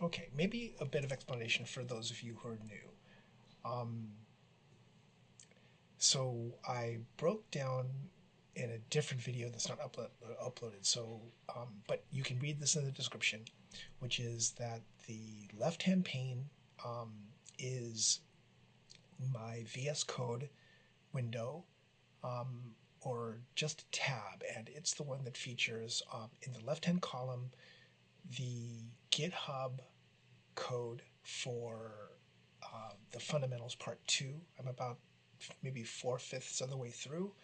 Okay, maybe a bit of explanation for those of you who are new. So I broke down in a different video that's not uploaded. So, but you can read this in the description, which is that the left-hand pane is my VS Code window, or just a tab, and it's the one that features in the left-hand column the GitHub code for the fundamentals part 2. I'm about maybe 4/5 of the way through.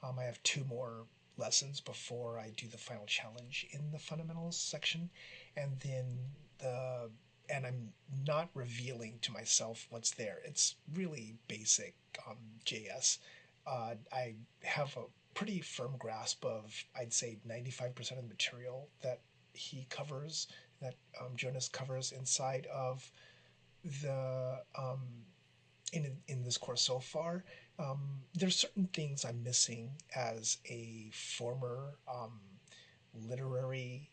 I have 2 more lessons before I do the final challenge in the fundamentals section, and then and I'm not revealing to myself what's there. It's really basic JS. I have a pretty firm grasp of, I'd say, 95% of the material that he covers, that Jonas covers inside of the in this course so far. There's certain things I'm missing as a former literary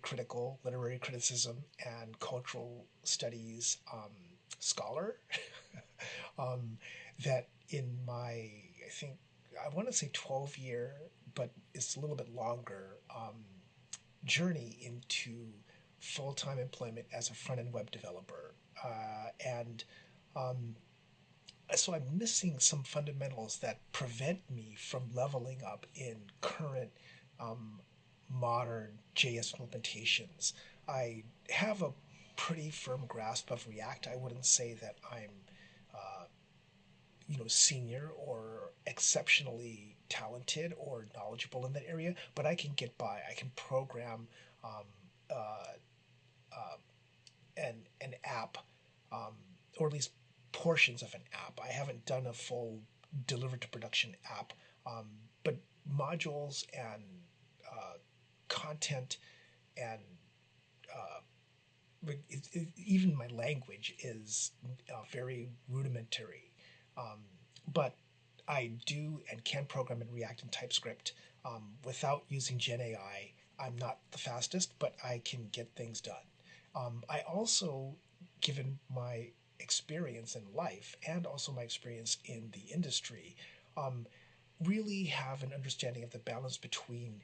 criticism and cultural studies scholar. That in my, I think, I want to say 12-year, but it's a little bit longer, journey into full-time employment as a front-end web developer. So I'm missing some fundamentals that prevent me from leveling up in current modern JS implementations. I have a pretty firm grasp of React. I wouldn't say that I'm senior or exceptionally talented or knowledgeable in that area, but I can get by. I can program an app, or at least portions of an app. I haven't done a full delivered to production app, but modules and content and even my language is very rudimentary. But I do and can program in React and TypeScript without using GenAI. I'm not the fastest, but I can get things done. I also, given my experience in life and also my experience in the industry, really have an understanding of the balance between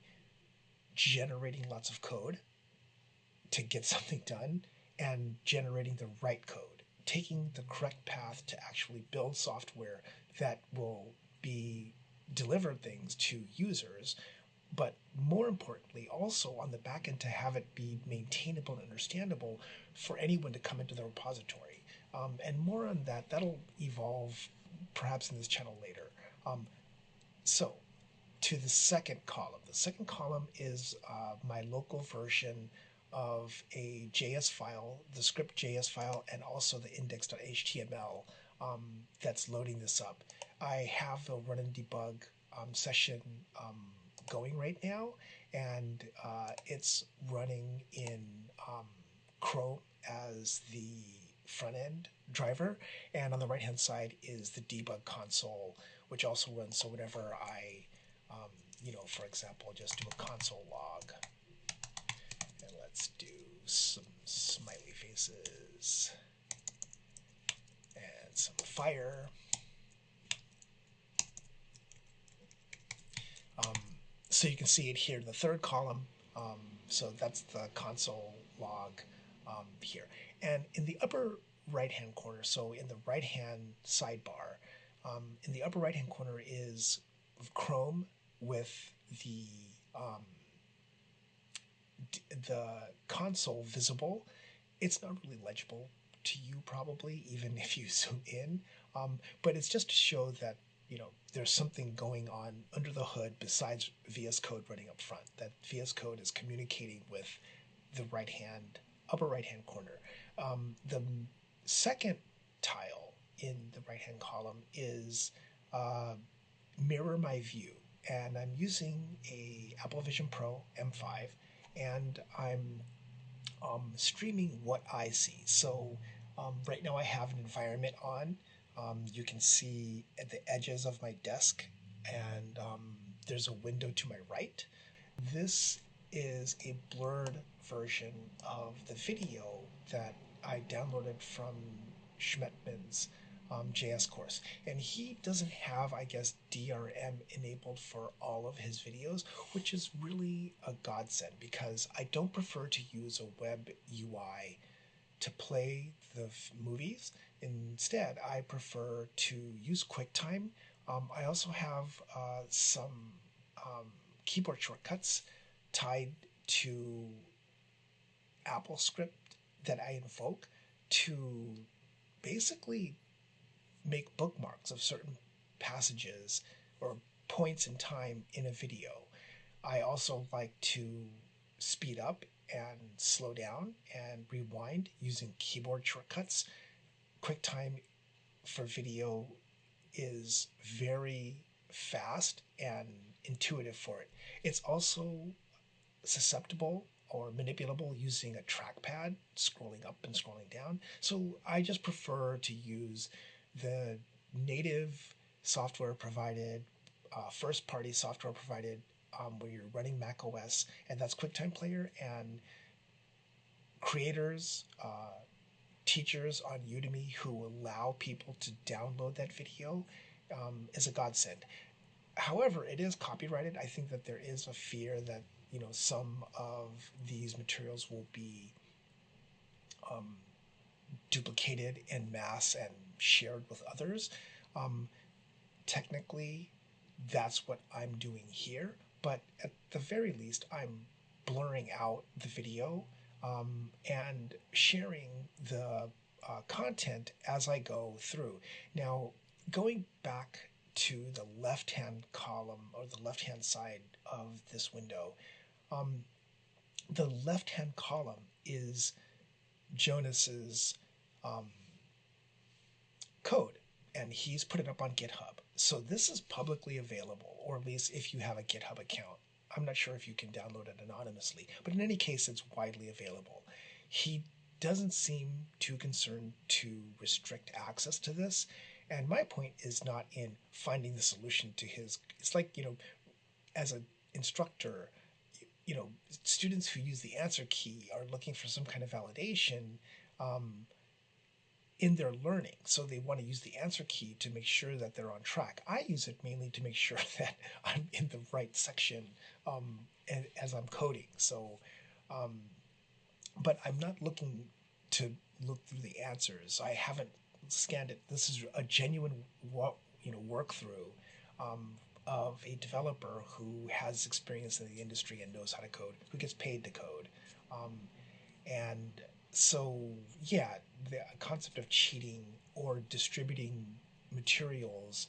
generating lots of code to get something done and generating the right code, taking the correct path to actually build software that will be delivered things to users, but more importantly, also on the back end to have it be maintainable and understandable for anyone to come into the repository. And more on that, that'll evolve perhaps in this channel later. So to the second column. The second column is my local version of a JS file, the script.js file, and also the index.html that's loading this up. I have the run and debug session going right now, and it's running in Chrome as the front end driver, and on the right hand side is the debug console, which also runs. So whenever I for example, just do a console log, and let's do some smiley faces and some fire. So you can see it here in the third column. So that's the console log here. And in the upper right-hand corner, so in the right-hand sidebar, in the upper right-hand corner is Chrome with the console visible. It's not really legible to you probably, even if you zoom in, but it's just to show that there's something going on under the hood besides VS Code running up front, that VS Code is communicating with the upper right-hand corner. The second tile in the right-hand column is mirror my view, and I'm using a Apple Vision Pro M5, and I'm streaming what I see. So right now I have an environment on. You can see at the edges of my desk, and there's a window to my right. This is a blurred version of the video that I downloaded from Schmedtmann's JS course. And he doesn't have, I guess, DRM enabled for all of his videos, which is really a godsend because I don't prefer to use a web UI to play the movies. Instead, I prefer to use QuickTime. I also have some keyboard shortcuts tied to Apple script that I invoke to basically make bookmarks of certain passages or points in time in a video. I also like to speed up and slow down and rewind using keyboard shortcuts. QuickTime for video is very fast and intuitive for it. It's also susceptible or manipulable using a trackpad, scrolling up and scrolling down. So I just prefer to use the native software provided, first-party software provided where you're running Mac OS, and that's QuickTime Player. And creators, teachers on Udemy who allow people to download that video is a godsend. However, it is copyrighted. I think that there is a fear that some of these materials will be duplicated en masse and shared with others. Technically, that's what I'm doing here, but at the very least, I'm blurring out the video and sharing the content as I go through. Now, going back to the left-hand column or the left-hand side of this window, the left-hand column is Jonas's code, and he's put it up on GitHub. So this is publicly available, or at least if you have a GitHub account. I'm not sure if you can download it anonymously, but in any case, it's widely available. He doesn't seem too concerned to restrict access to this, and my point is not in finding the solution to his. It's like, as an instructor, students who use the answer key are looking for some kind of validation in their learning. So they want to use the answer key to make sure that they're on track. I use it mainly to make sure that I'm in the right section as I'm coding. So, but I'm not looking to look through the answers. I haven't scanned it. This is a genuine workthrough of a developer who has experience in the industry and knows how to code, who gets paid to code. And so, yeah, the concept of cheating or distributing materials,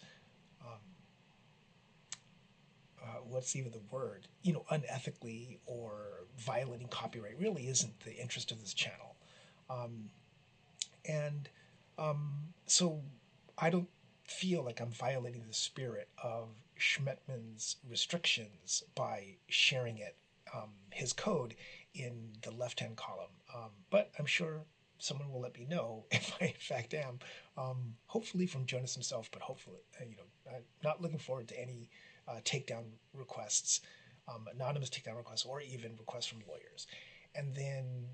what's even the word, unethically or violating copyright really isn't the interest of this channel. So I don't feel like I'm violating the spirit of Schmedtmann's restrictions by sharing it, his code, in the left-hand column. But I'm sure someone will let me know if I in fact am. Hopefully from Jonas himself, but hopefully, I'm not looking forward to any takedown requests, anonymous takedown requests, or even requests from lawyers. And then,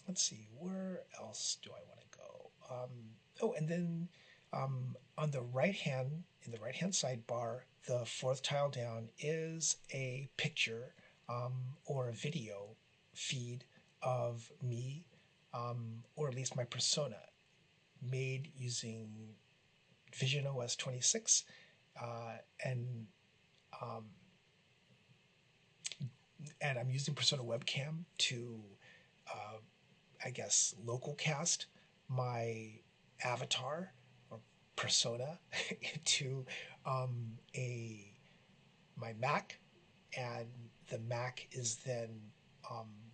let's see, where else do I want to go? And then on the right-hand, in the right-hand sidebar, the fourth tile down is a picture or a video feed of me, or at least my persona, made using Vision OS 26, and I'm using Persona Webcam to, I guess, local cast my avatar or persona into my Mac, and the Mac is then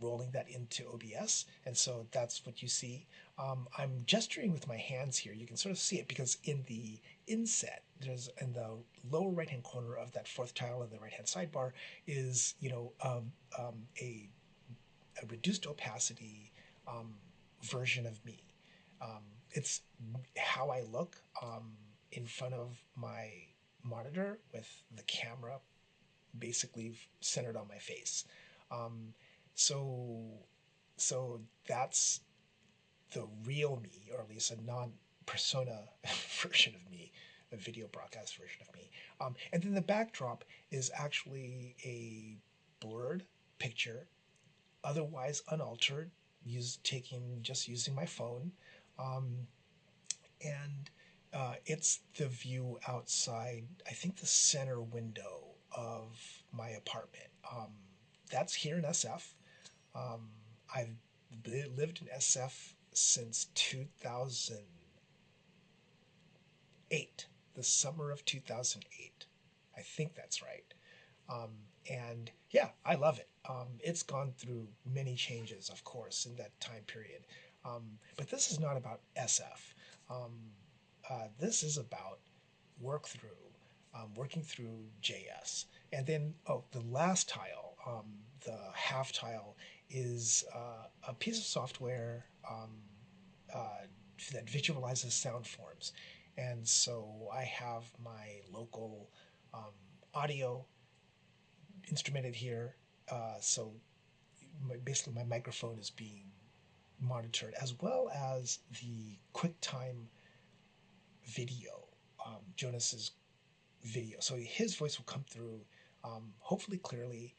rolling that into OBS, and so that's what you see. I'm gesturing with my hands here. You can sort of see it because in the inset, there's in the lower right-hand corner of that fourth tile in the right-hand sidebar is a reduced opacity version of me. It's how I look in front of my monitor with the camera basically centered on my face. so that's the real me, or at least a non-persona version of me, a video broadcast version of me. And then the backdrop is actually a blurred picture, otherwise unaltered, just using my phone, and it's the view outside, I think the center window of my apartment. That's here in SF. I've lived in SF since 2008, the summer of 2008. I think that's right. And yeah, I love it. It's gone through many changes, of course, in that time period. But this is not about SF. This is about working through JS. And then, the last tile, the half tile, is a piece of software that visualizes sound forms. And so I have my local audio instrumented here. So basically my microphone is being monitored, as well as the QuickTime video, Jonas's video. So his voice will come through, hopefully clearly.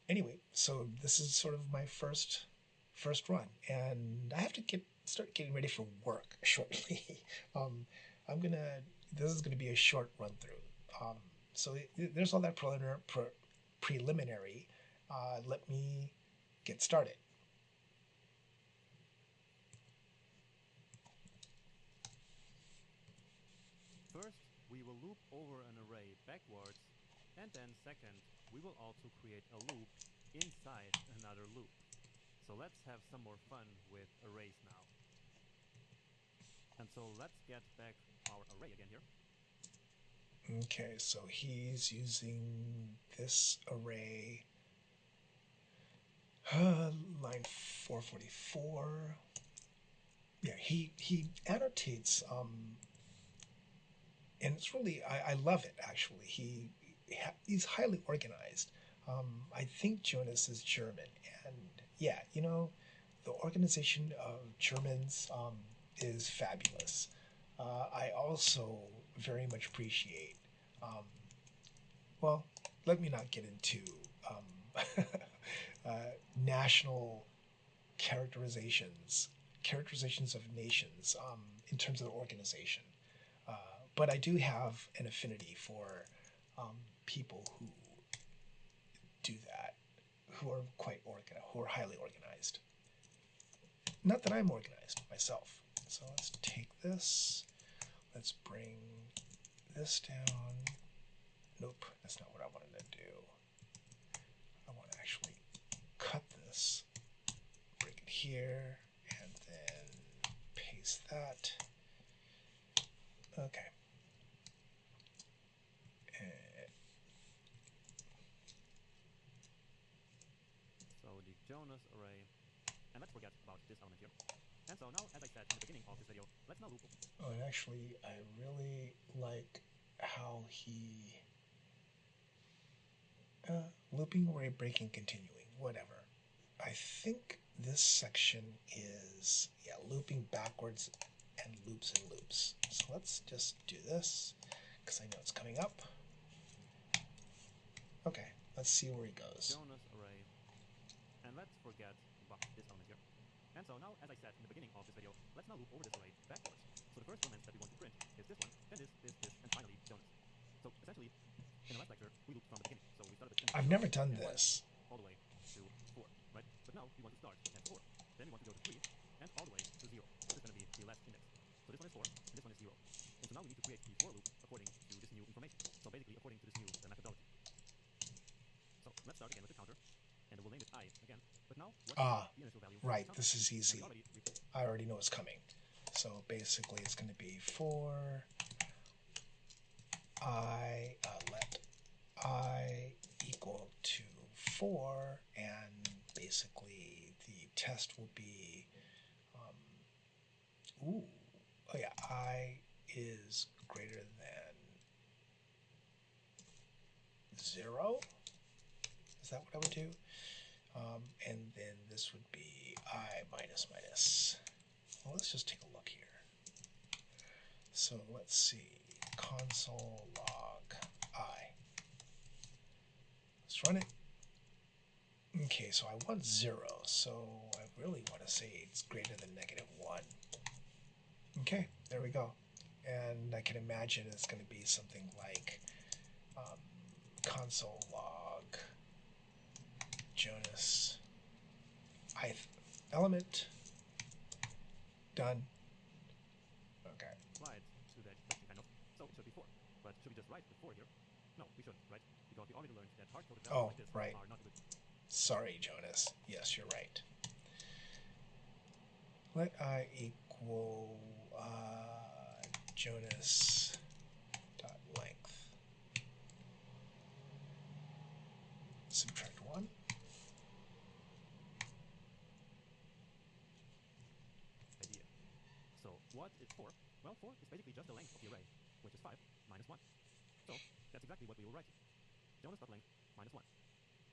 Anyway, so this is sort of my first run, and I have to start getting ready for work shortly. This is gonna be a short run through. So there's all that preliminary. Let me get started. First, we will loop over an array backwards, and then second, we will also create a loop inside another loop. So let's have some more fun with arrays now. And so let's get back our array again here. Okay, so he's using this array, line 444. Yeah, he annotates, and it's really, I love it actually. He's highly organized. I think Jonas is German, and yeah, the organization of Germans is fabulous. I also very much appreciate, well, let me not get into national characterizations of nations in terms of the organization. But I do have an affinity for people who do that, who are quite organized, who are highly organized. Not that I'm organized myself. So let's take this. Let's bring this down. Nope, that's not what I wanted to do. I want to actually cut this, bring it here, and then paste that. Okay. So the Jonas array, and let's forget about this element here. And so now, as I said in the beginning of this video, let's now loop. Oh, and actually, I really like how he looping, array, breaking, continuing, whatever. I think this section is, yeah, looping backwards and loops and loops. So let's just do this because I know it's coming up. Okay, let's see where he goes. Jonas array, and let's forget about this element here. And so now, as I said in the beginning of this video, let's now loop over this array backwards. So the first element that we want to print is this one, then this, and finally Jonas. So essentially, in the last lecture, we looped from the beginning. So we started with I've never done this. All the way to 4, right? But now we want to start at 4. Then we want to go to 3, and all the way to 0. This is going to be the last index. So this one is 4, and this one is 0. And so now we need to create the for loop according to this new information. So basically according to this new methodology. So let's start again with the counter, and we'll name it I again. But now, what is the initial value? Right, this is easy. I already know what's coming. So basically it's going to be for let I equal to 4, and basically the test will be, I is greater than 0. Is that what I would do? And then this would be I minus minus. Well, let's just take a look here. So let's see, console log I. Let's run it. Okay, so I want 0, so I really want to say it's greater than -1. Okay, there we go. And I can imagine it's going to be something like console log Jonas ith element done. Okay. Applied to that question kind of. So it should be 4. But should we just write the 4 here? No, we shouldn't, right? Because we already learned that hard-coded values like this right. are not good. Sorry, Jonas. Yes, you're right. Let I equal Jonas dot length. Subtract 1. Idea. So what is 4? Well, 4 is basically just the length of the array, which is 5 minus 1. So that's exactly what we will write. Jonas.length minus 1.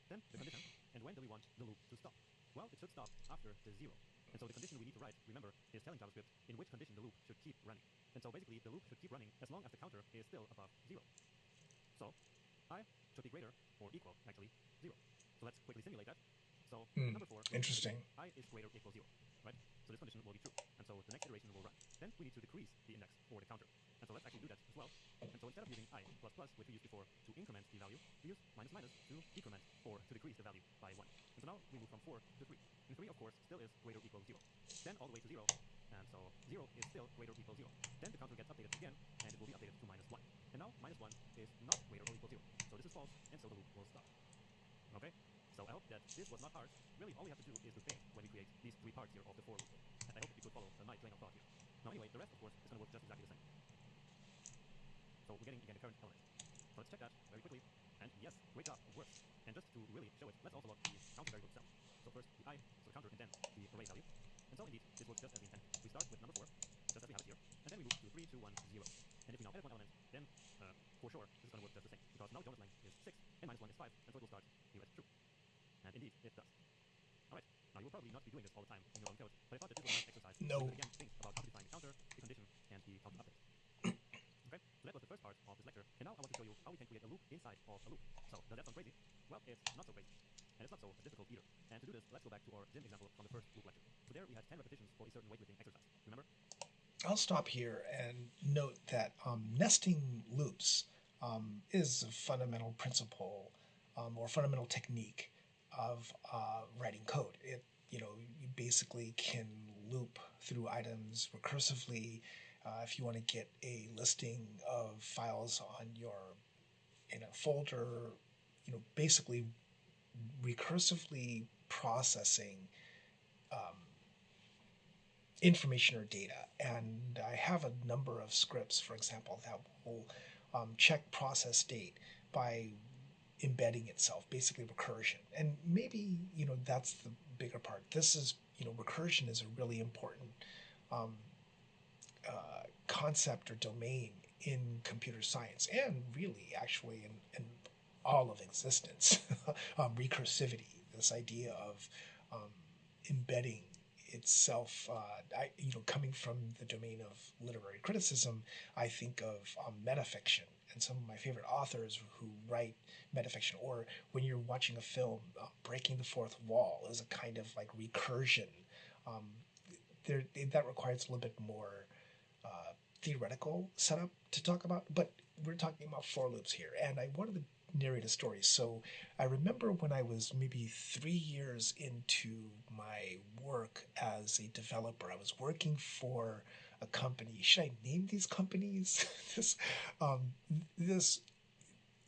Then the condition, and when do we want the loop to stop? Well, it should stop after the 0. And so the condition we need to write, remember, is telling JavaScript in which condition the loop should keep running. And so basically the loop should keep running as long as the counter is still above 0. So I should be greater or equal, actually, 0. So let's quickly simulate that. So number 4, interesting. I is greater or equal 0, right? So this condition will be true. And so the next iteration will run. Then we need to decrease the index or the counter. And so let's actually do that as well. And so instead of using I plus plus, which we used before, to increment the value, we use minus minus to decrement or to decrease the value by 1. And so now we move from 4 to 3. And 3, of course, still is greater or equal 0. Then all the way to 0. And so 0 is still greater or equal 0. Then the counter gets updated again, and it will be updated to minus 1. And now minus 1 is not greater or equal 0. So this is false, and so the loop will stop. Okay? So I hope that this was not hard. Really, all we have to do is to think when we create these 3 parts here of the for loop. And I hope you could follow my train of thought here. Now anyway, the rest, of course, is going to work just exactly the same. So we're getting, again, the current element. So let's check that very quickly. And yes, great job, it works. And just to really show it, let's also log the counter variable itself. So first the I, so the counter, and then the array value. And so indeed, this works just as we intended. We start with number 4, just as we have it here. And then we move to 3, 2, 1, 0. And if we now edit one element, then for sure, this is going to work just the same. Because now Jonas' length is 6, and minus 1 is 5, and so it will start here as true. And indeed, it does. Alright, now you will probably not be doing this all the time in your own code, but I thought that this was a nice exercise. No. So again, think about how to define the counter, the condition, and the counter update. Okay, so that was the first part of this lecture, and now I want to show you how we can create a loop inside of a loop. So, does that sound crazy? Well, it's not so crazy. And it's not so difficult either. And to do this, let's go back to our gym example from the first loop lecture. So there we had 10 repetitions for a certain weightlifting exercise. Remember? I'll stop here and note that nesting loops is a fundamental principle or fundamental technique of writing code. You basically can loop through items recursively. If you want to get a listing of files in a folder, basically recursively processing information or data. And I have a number of scripts, for example, that will check process date by embedding itself, basically recursion. And maybe, that's the bigger part. This is, recursion is a really important concept or domain in computer science, and really actually in all of existence. Recursivity, this idea of embedding itself, coming from the domain of literary criticism, I think of metafiction, and some of my favorite authors who write metafiction, or when you're watching a film, breaking the fourth wall is a kind of like recursion. That requires a little bit more theoretical setup to talk about, but we're talking about for loops here, and I wanted to narrate a story. So I remember when I was maybe 3 years into my work as a developer, I was working for a company. Should I name these companies?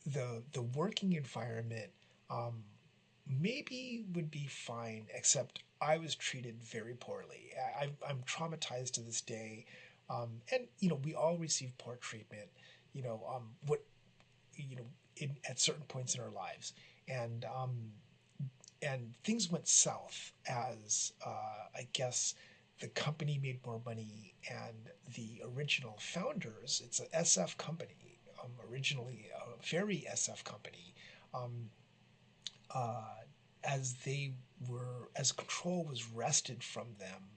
The working environment maybe would be fine, except I was treated very poorly. I'm traumatized to this day, and we all receive poor treatment. At certain points in our lives, and things went south as I guess the company made more money, and the original founders, it's an SF company, originally a very SF company, as control was wrested from them,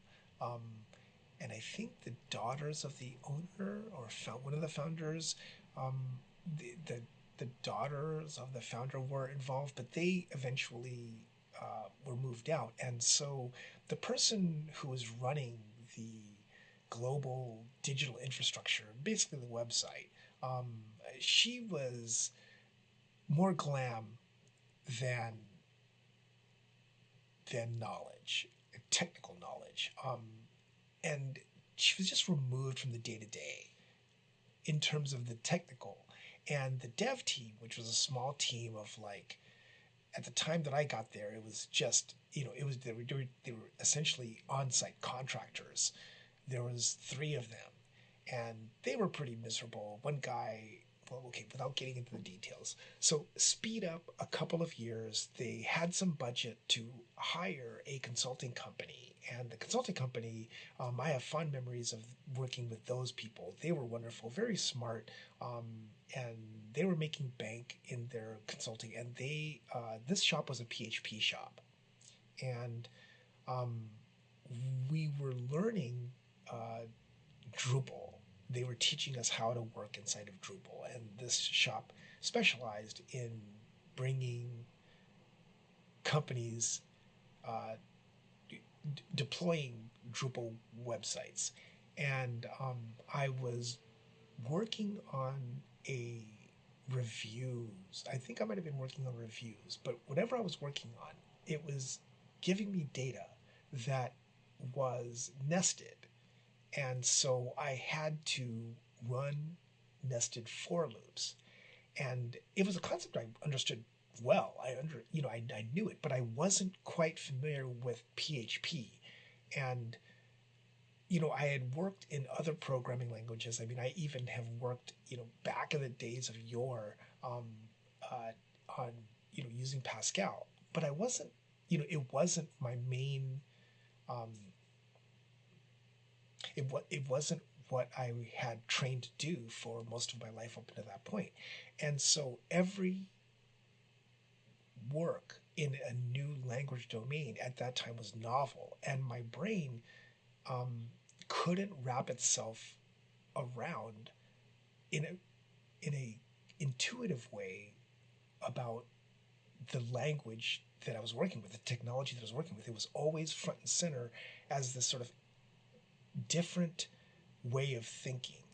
and I think the daughters of the owner or one of the founders, um, the daughters of the founder were involved, but they eventually were moved out, and so the person who was running the global digital infrastructure, basically the website, um, she was more glam than knowledge, technical knowledge, and she was just removed from the day to day in terms of the technical. And the dev team, which was a small team of like, at the time that I got there, it was just, they were essentially on-site contractors. There was 3 of them, and they were pretty miserable. One guy, well, okay, without getting into the details. So speed up a couple of years, they had some budget to hire a consulting company. And the consulting company, I have fond memories of working with those people. They were wonderful, very smart, and they were making bank in their consulting. And this shop was a PHP shop. And we were learning Drupal. They were teaching us how to work inside of Drupal, and this shop specialized in bringing companies deploying Drupal websites. And I was working on reviews. I think I might have been working on reviews, but whatever I was working on, it was giving me data that was nested. And so I had to run nested for loops. And it was a concept I understood well. I knew it, but I wasn't quite familiar with PHP. And I had worked in other programming languages. I mean, I even have worked, back in the days of yore, on using Pascal. But I wasn't, it wasn't my main. It wasn't what I had trained to do for most of my life up to that point. And so every work in a new language domain at that time was novel, and my brain couldn't wrap itself around in a intuitive way about the language that I was working with, the technology that I was working with. It was always front and center as this sort of different way of thinking.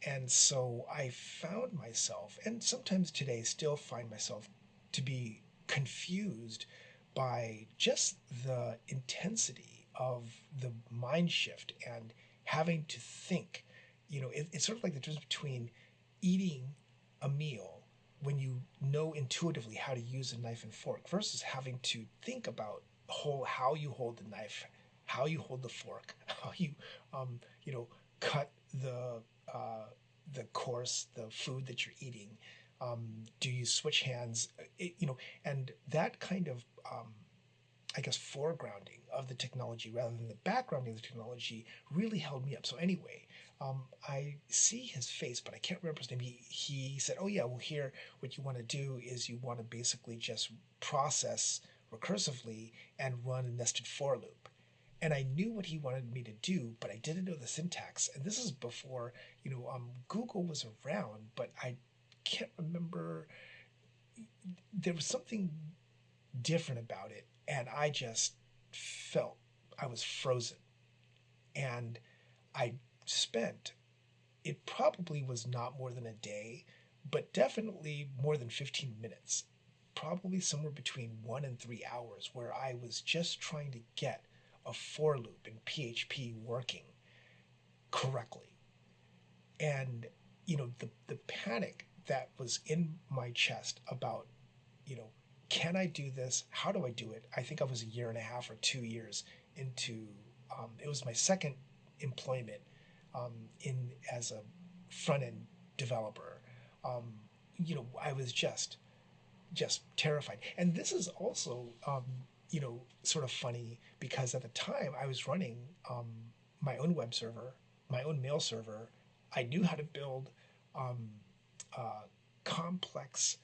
And so I found myself, and sometimes today still find myself, to be confused by just the intensity of the mind shift and having to think. It's sort of like the difference between eating a meal when you know intuitively how to use a knife and fork versus having to think about how you hold the knife, how you hold the fork, how you cut the course, the food that you're eating. Do you switch hands? And that kind of I guess foregrounding of the technology rather than the backgrounding of the technology really held me up. So anyway, I see his face, but I can't remember his name. He said, "Oh yeah, well here, what you want to do is you want to basically just process recursively and run a nested for loop." And I knew what he wanted me to do, but I didn't know the syntax. And this is before, Google was around, but I can't remember. There was something different about it, and I just felt I was frozen. And I spent, it probably was not more than a day, but definitely more than 15 minutes, probably somewhere between 1 and 3 hours, where I was just trying to get a for loop in PHP working correctly. And the panic that was in my chest about, can I do this? How do I do it? I think I was 1.5 years or 2 years into it was my second employment as a front end developer. I was just terrified. And this is also sort of funny because at the time I was running my own web server, my own mail server. I knew how to build complex,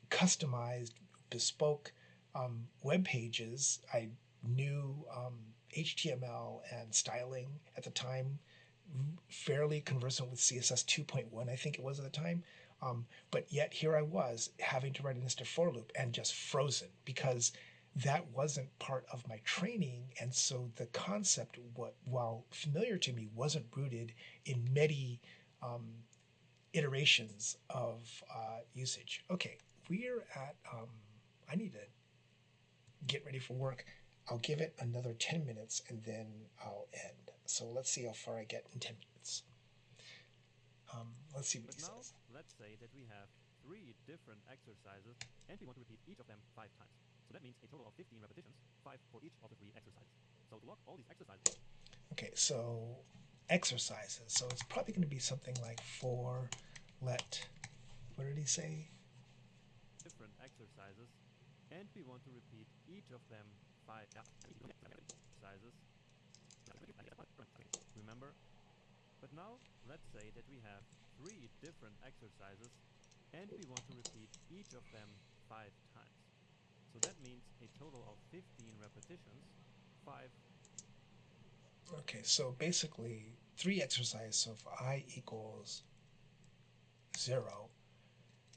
customized, bespoke web pages. I knew HTML and styling at the time, fairly conversant with CSS 2.1, I think it was at the time. But yet here I was having to write an nested for loop and just frozen because that wasn't part of my training. And so the concept, while familiar to me, wasn't rooted in many iterations of usage. Okay, we're at, I need to get ready for work. I'll give it another 10 minutes and then I'll end. So let's see how far I get in 10 minutes. Let's see what he says. Let's say that we have 3 different exercises and we want to repeat each of them 5 times. So that means a total of 15 repetitions, 5 for each of the 3 exercises. So to log all these exercises. Okay, so exercises. So it's probably going to be something like for let, what did he say? Different exercises, and we want to repeat each of them 5 exercises. Remember? But now, let's say that we have 3 different exercises, and we want to repeat each of them 5 times. So that means a total of 15 repetitions, 5. Okay, so basically 3 exercises. So if I equals 0,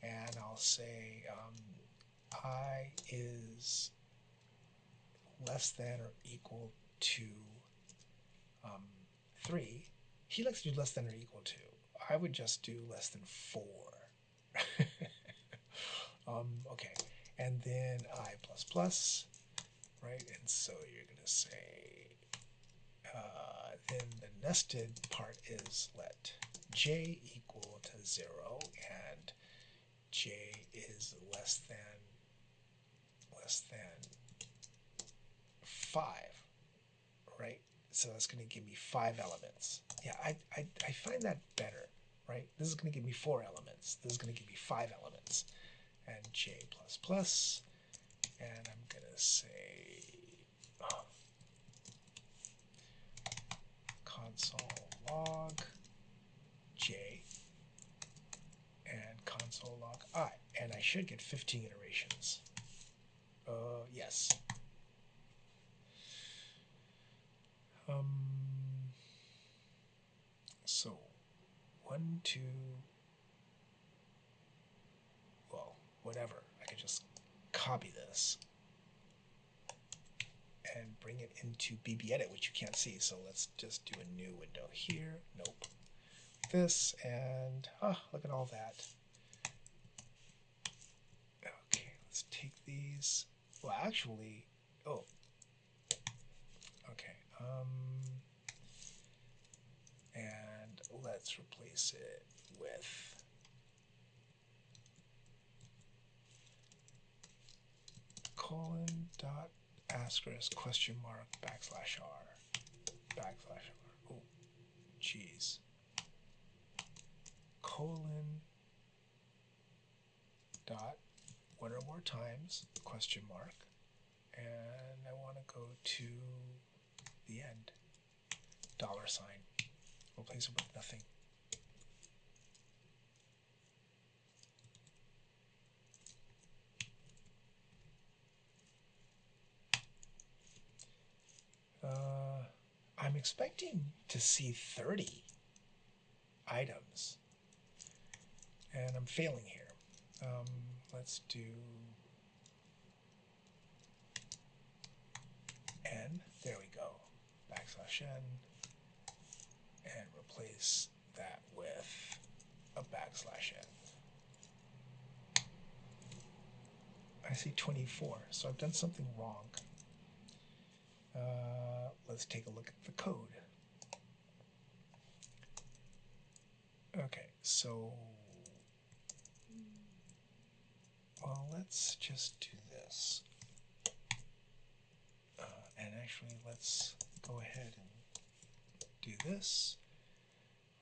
and I'll say I is less than or equal to 3. He likes to do less than or equal to. I would just do less than 4. Okay, and then I plus plus, right? And so you're going to say, then the nested part is let j equal to 0 and j is less than 5, right? So that's going to give me 5 elements. Yeah, I find that better, right? This is going to give me 4 elements. This is going to give me 5 elements. And j plus plus, and I'm going to say console log j and console log I, and I should get 15 iterations. Yes. So 1, 2, well, whatever. I can just copy this and bring it into BBEdit, which you can't see. So let's just do a new window here. Nope. This, and look at all that. Okay, let's take these. Well, actually, okay. And let's replace it with colon dot asterisk question mark backslash r. Oh, geez. Colon dot one or more times question mark, and I want to go to the end. $sign. Replace it with nothing. I'm expecting to see 30 items, and I'm failing here. Let's do n. There we go. Backslash n, and replace that with a backslash n. I see 24, so I've done something wrong. Let's take a look at the code. Okay, so, well, let's just do this. And actually, let's go ahead and do this.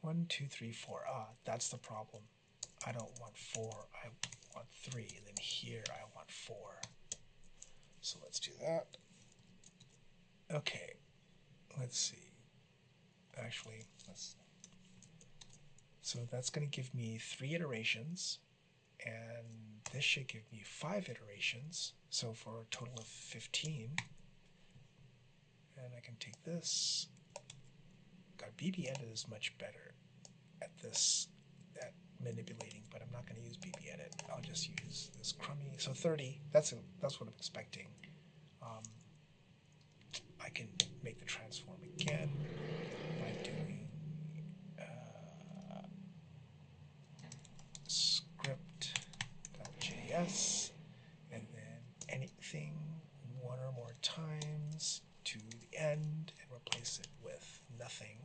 1, 2, 3, 4. That's the problem. I don't want 4, I want 3, and then here I want 4. So let's do that. Okay, let's see. Actually, so that's going to give me 3 iterations, and this should give me 5 iterations, so for a total of 15. And I can take this. God, BB edit is much better at this, at manipulating, but I'm not going to use BB edit. I'll just use this crummy. So 30. That's what I'm expecting. I can make the transform again by doing script.js, and then anything one or more times to the end and replace it with nothing.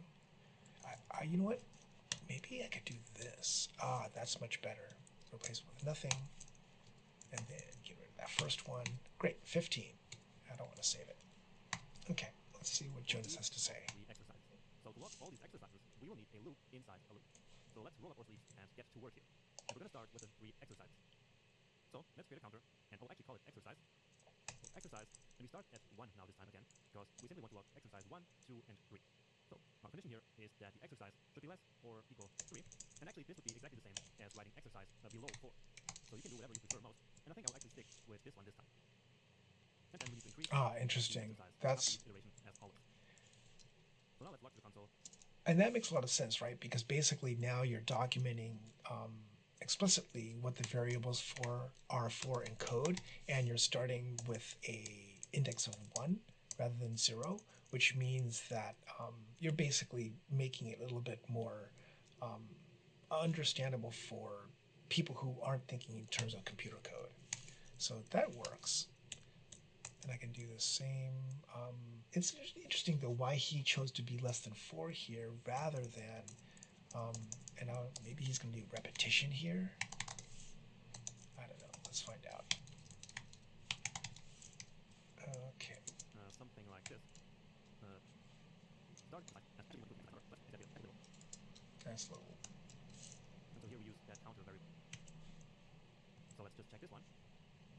You know what? Maybe I could do this. That's much better. Replace it with nothing, and then get rid of that first one. Great, 15. I don't want to save it. Okay, let's see what Jonas has to say. The exercise. So to log all these exercises, we will need a loop inside a loop. So let's roll up our sleeves and get to work here. And we're going to start with the 3 exercises. So let's create a counter, and I'll actually call it exercise. So exercise, and we start at 1 now this time again, because we simply want to log exercise 1, 2, and 3. So our condition here is that the exercise should be less or equal to 3. And actually, this would be exactly the same as writing exercise below 4. So you can do whatever you prefer most. And I think I'll actually stick with this one this time. And then we need to increase interesting. the exercise That's after each iteration as always. So now let's log to the console. And that makes a lot of sense, right? Because basically now you're documenting explicitly what the variables are for in code, and you're starting with a index of 1 rather than 0, which means that you're basically making it a little bit more understandable for people who aren't thinking in terms of computer code. So that works. And I can do the same. It's interesting though why he chose to be less than 4 here rather than, and maybe he's going to do repetition here. I don't know. Let's find out. Okay. Something like this. Start. That's low. And so here we use that counter variable. So let's just check this one.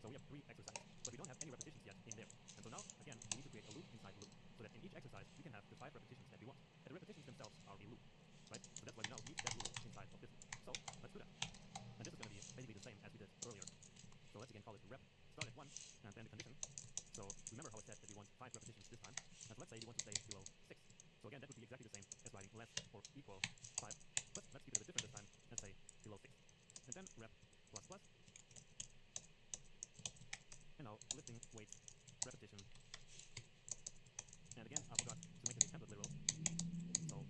So we have 3 exercises, but we don't have any repetitions yet in there. And so now, again, we need to create a loop inside the loop, so that in each exercise we can have the 5 repetitions that we want. And the repetitions themselves are a loop, right? So that's why we now need that loop inside of this loop. So let's do that. And this is going to be basically the same as we did earlier. So let's again call it rep, start at 1, and then the condition. So remember how I said that we want 5 repetitions this time. And so let's say we want to stay below 6. So again, that would be exactly the same as writing less or equal 5. But let's keep it a bit different this time and say below 6. And then rep plus plus. And now lifting weights repetition. And again, I forgot to make the template literal. So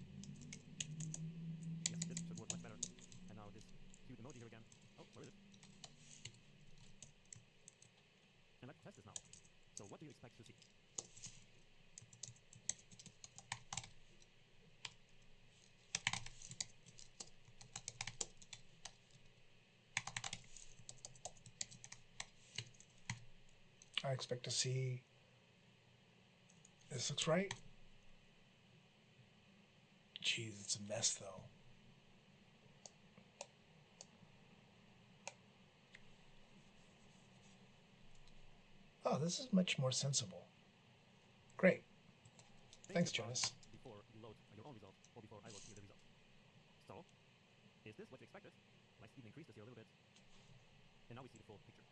yes, this should work much better. And now this cute emoji here again. Oh, where is it? And let's test this now. So what do you expect to see? I expect to see, this looks right. Jeez, it's a mess though. Oh, this is much more sensible. Great. Thanks, Jonas. Before you load your own result, or before I load here the result. So, is this what you expected? Let's even increase this here a little bit. And now we see the full picture.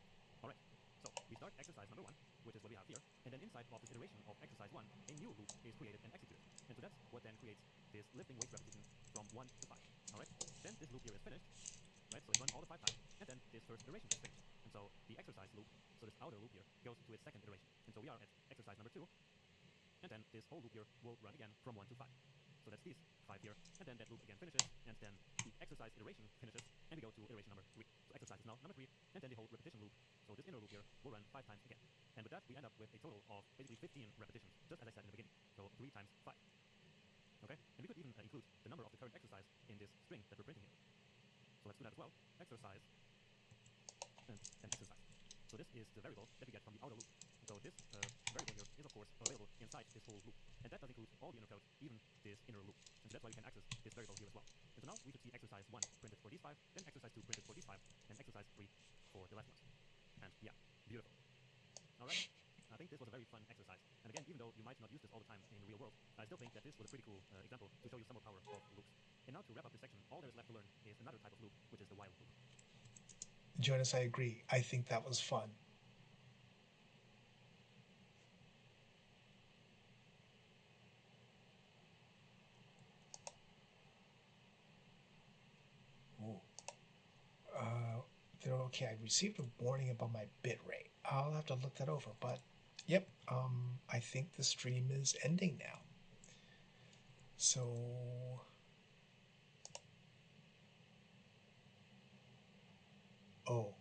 Alright, so we start exercise number 1, which is what we have here, and then inside of this iteration of exercise 1, a new loop is created and executed. And so that's what then creates this lifting weights repetition from 1 to 5. Alright, then this loop here is finished, right? So it's run all the 5 times, and then this first iteration is finished. And so the exercise loop, so this outer loop here, goes to its second iteration. And so we are at exercise number 2, and then this whole loop here will run again from 1 to 5. So that's these 5 here, and then that loop again finishes, and then the exercise iteration finishes, and we go to iteration number 3. So exercise is now number 3, and then the whole repetition loop, so this inner loop here, will run 5 times again. And with that, we end up with a total of basically 15 repetitions, just as I said in the beginning. So 3 times 5. Okay? And we could even include the number of the current exercise in this string that we're printing here. So let's do that as well. Exercise, and exercise. So this is the variable that we get from the outer loop. So this variable here is of course available inside this whole loop. And that does include all the inner code, even this inner loop. And so that's why we can access this variable here as well. And so now we should see exercise 1 printed for these 5, then exercise 2 printed for these 5, and exercise 3 for the last ones. And yeah, beautiful. Alright, I think this was a very fun exercise. And again, even though you might not use this all the time in the real world, I still think that this was a pretty cool example to show you some more power of loops. And now to wrap up this section, all there is left to learn is another type of loop, which is the while loop. Jonas, I agree. I think that was fun. Ooh. Okay, I received a warning about my bit rate. I'll have to look that over, but yep, I think the stream is ending now. So, oh,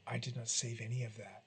I did not save any of that.